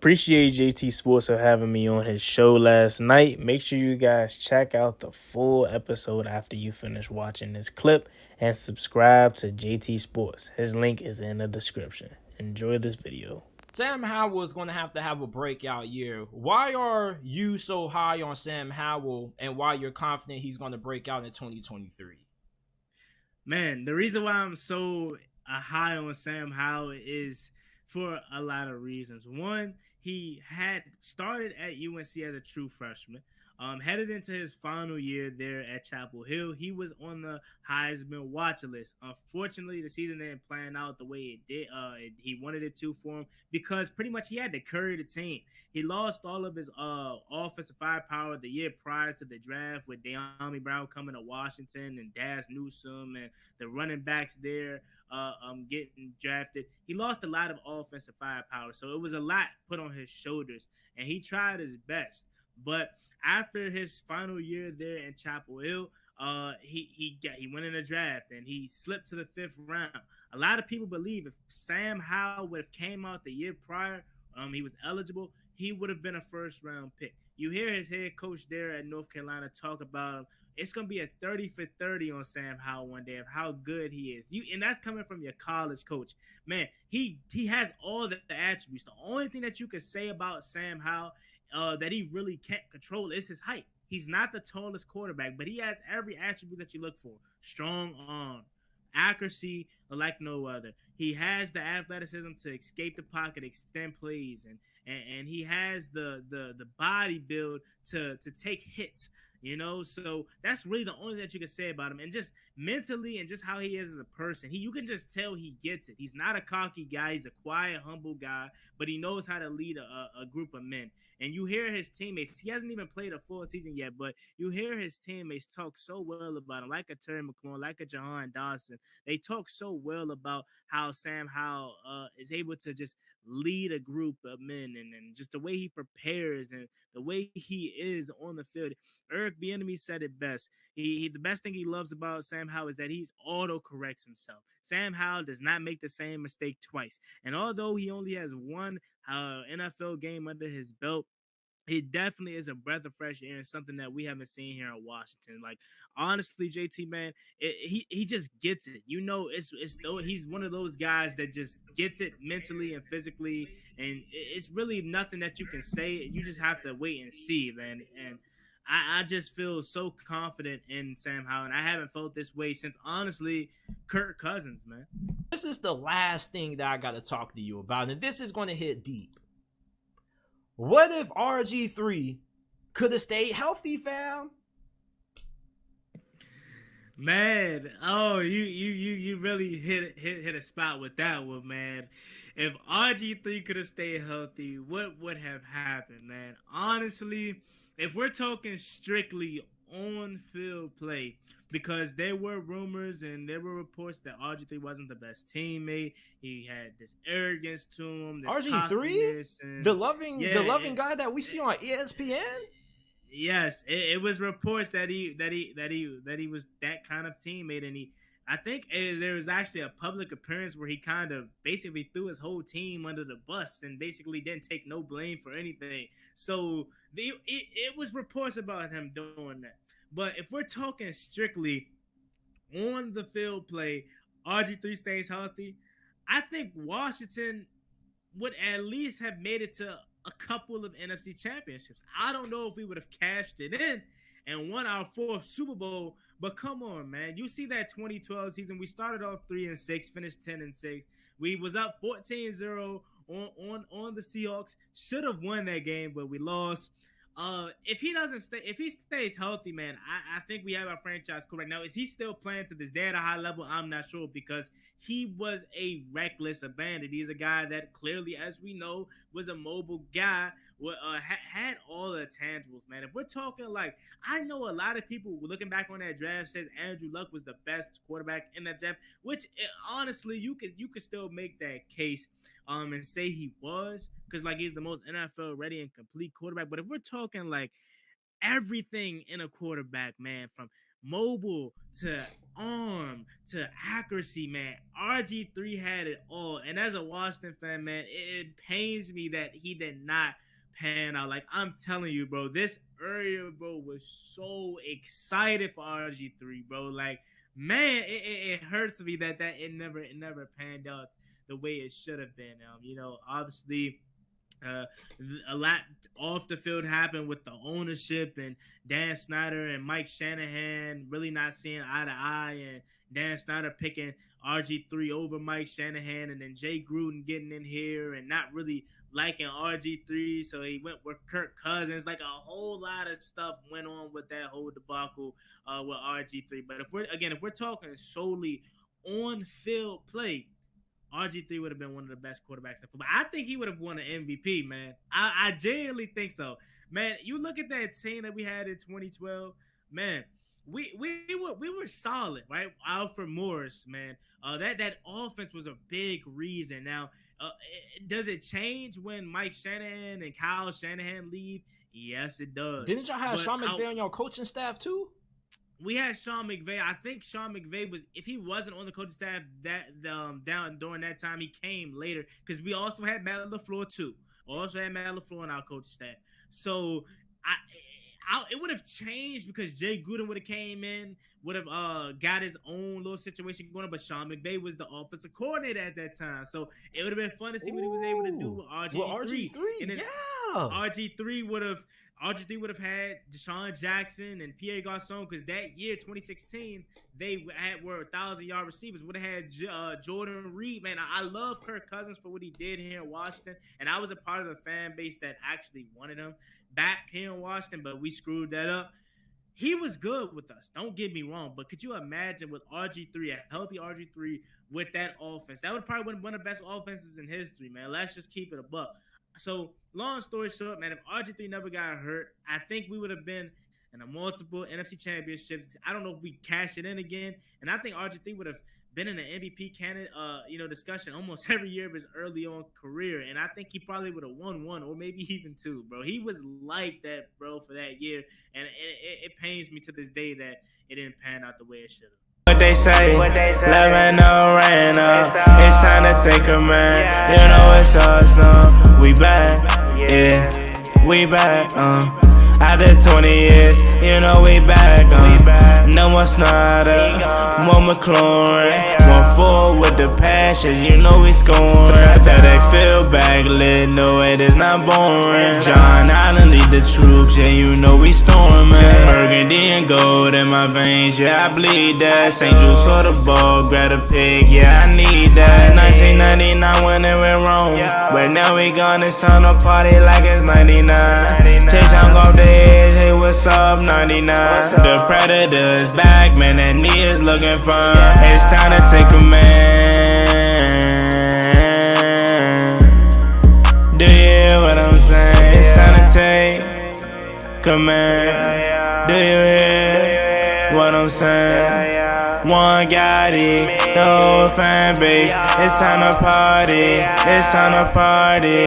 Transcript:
Appreciate JT Sports for having me on his show last night. Make sure you guys check out the full episode after you finish watching this clip and subscribe to JT Sports. His link is in the description. Enjoy this video. Sam Howell is going to have a breakout year. Why are you so high on Sam Howell, and why you're confident he's going to break out in 2023? Man, the reason why I'm so high on Sam Howell is for a lot of reasons. One, he had started at UNC as a true freshman. Headed into his final year there at Chapel Hill, he was on the Heisman watch list. Unfortunately, the season didn't plan out the way it did. He wanted it to for him because pretty much he had to carry the team. He lost all of his offensive firepower the year prior to the draft with De'Ami Brown coming to Washington and Daz Newsome and the running backs there getting drafted. He lost a lot of offensive firepower, so it was a lot put on his shoulders, and he tried his best. But after his final year there in Chapel Hill, he went in the draft and he slipped to the 5th round. A lot of people believe if Sam Howell would have came out the year prior, he was eligible, he would have been a 1st round pick. You hear his head coach there at North Carolina talk about him. It's going to be a 30 for 30 on Sam Howell one day of how good he is. And that's coming from your college coach. Man, he has all the attributes. The only thing that you could say about Sam Howell that he really can't control is his height. He's not the tallest quarterback, but he has every attribute that you look for. Strong arm, accuracy like no other. He has the athleticism to escape the pocket, extend plays, and he has the body build to take hits. So that's really the only thing that you can say about him. And just mentally and just how he is as a person, you can just tell he gets it. He's not a cocky guy. He's a quiet, humble guy, but he knows how to lead a group of men. And you hear his teammates. He hasn't even played a full season yet, but you hear his teammates talk so well about him, like a Terry McLaurin, like a Jahan Dawson. They talk so well about how Sam Howell is able to just lead a group of men and just the way he prepares and the way he is on the field. Eric Bieniemy said it best. The best thing he loves about Sam Howell is that he's auto-corrects himself. Sam Howell does not make the same mistake twice. And although he only has one NFL game under his belt, it definitely is a breath of fresh air and something that we haven't seen here in Washington. Like, honestly, JT, man, he just gets it. He's one of those guys that just gets it mentally and physically, and it's really nothing that you can say. You just have to wait and see, man. And I just feel so confident in Sam Howell, and I haven't felt this way since, honestly, Kirk Cousins, man. This is the last thing that I got to talk to you about, and this is going to hit deep. What if RG3 could have stayed healthy, fam? Man, oh, you really hit a spot with that one, man. If RG3 could have stayed healthy, what would have happened, man? Honestly, if we're talking strictly on-field play, because there were rumors and there were reports that RG3 wasn't the best teammate. He had this arrogance to him. This RG3, the loving guy that we see on ESPN. Yes, it was reports that he was that kind of teammate, and I think there was actually a public appearance where he kind of basically threw his whole team under the bus and basically didn't take no blame for anything. So it was reports about him doing that. But if we're talking strictly on the field play, RG3 stays healthy, I think Washington would at least have made it to a couple of NFC championships. I don't know if we would have cashed it in and won our 4th Super Bowl, but come on, man. You see that 2012 season, we started off 3-6, finished 10-6. We was up 14-0 on the Seahawks. Should have won that game, but we lost. If he stays healthy, man, I think we have our franchise quarterback. Now, is he still playing to this day at a high level? I'm not sure, because he was a reckless abandon. He's a guy that clearly, as we know, was a mobile guy, had all the tangibles, man. If we're talking like, I know a lot of people looking back on that draft says Andrew Luck was the best quarterback in that draft, which honestly, you could still make that case and say he was, because like he's the most NFL ready and complete quarterback. But if we're talking like everything in a quarterback, man, from mobile to arm to accuracy, man. RG3 had it all. And as a Washington fan, man, it pains me that he did not pan out. Like, I'm telling you, bro, this area, bro, was so excited for RG3, bro. Like, man, it hurts me that it never panned out the way it should have been. Obviously, a lot off the field happened with the ownership and Dan Snyder and Mike Shanahan really not seeing eye to eye, and Dan Snyder picking RG3 over Mike Shanahan, and then Jay Gruden getting in here and not really liking RG3, so he went with Kirk Cousins. Like, a whole lot of stuff went on with that whole debacle with RG3. But if we're talking solely on field play, RG3 would have been one of the best quarterbacks in football. I think he would have won an MVP, man. I genuinely think so. Man, you look at that team that we had in 2012, man, we were solid, right? Alfred Morris, man. That offense was a big reason. Now, does it change when Mike Shanahan and Kyle Shanahan leave? Yes, it does. Didn't y'all have Sean McVay on your coaching staff too? We had Sean McVay. I think Sean McVay was, if he wasn't on the coaching staff down during that time, he came later, because we also had Matt LaFleur too. Also had Matt LaFleur on our coaching staff. So it would have changed because Jay Gruden would have came in, would have got his own little situation going on, but Sean McVay was the offensive coordinator at that time. So it would have been fun to see what he was able to do with RG3. Well, RG3, and then RG3 would have had Deshaun Jackson and Pierre Garçon, because that year, 2016, they were 1,000-yard receivers. Would have had Jordan Reed. Man, I love Kirk Cousins for what he did here in Washington, and I was a part of the fan base that actually wanted him back here in Washington, but we screwed that up. He was good with us, don't get me wrong, but could you imagine with RG3, a healthy RG3 with that offense? That would probably be one of the best offenses in history, man. Let's just keep it a buck. So, long story short, man, if RG3 never got hurt, I think we would have been in a multiple NFC championships. I don't know if we cash it in again, and I think RG3 would have been in the MVP candidate, discussion almost every year of his early on career, and I think he probably would have won one or maybe even two, bro. He was like that, bro, for that year, and it pains me to this day that it didn't pan out the way it should have. What they say, 11 ran up. It's time to take a man. You know it's awesome. We back, yeah, we back. After 20 years, you know we back. No more Snyder, more McLaurin, one full with the passion. You know we scoring. FedEx field back lit. No, it is not boring. John Allen lead the troops, yeah, you know we storming. Burgundy and gold in my veins, yeah, I bleed that. St. Jude saw the ball, grab a pig, yeah, I need that. 1999 when it went wrong, but now we gone, it's time to party like it's 99. Chase young off the edge, hey, what's up, 99? The Predator's back, man, that knee is looking fine. It's time to take a man. Do you hear what I'm saying? It's time to take a man. Do you hear what I'm saying? One Gotti, the whole fan base. It's time to party. It's time to party.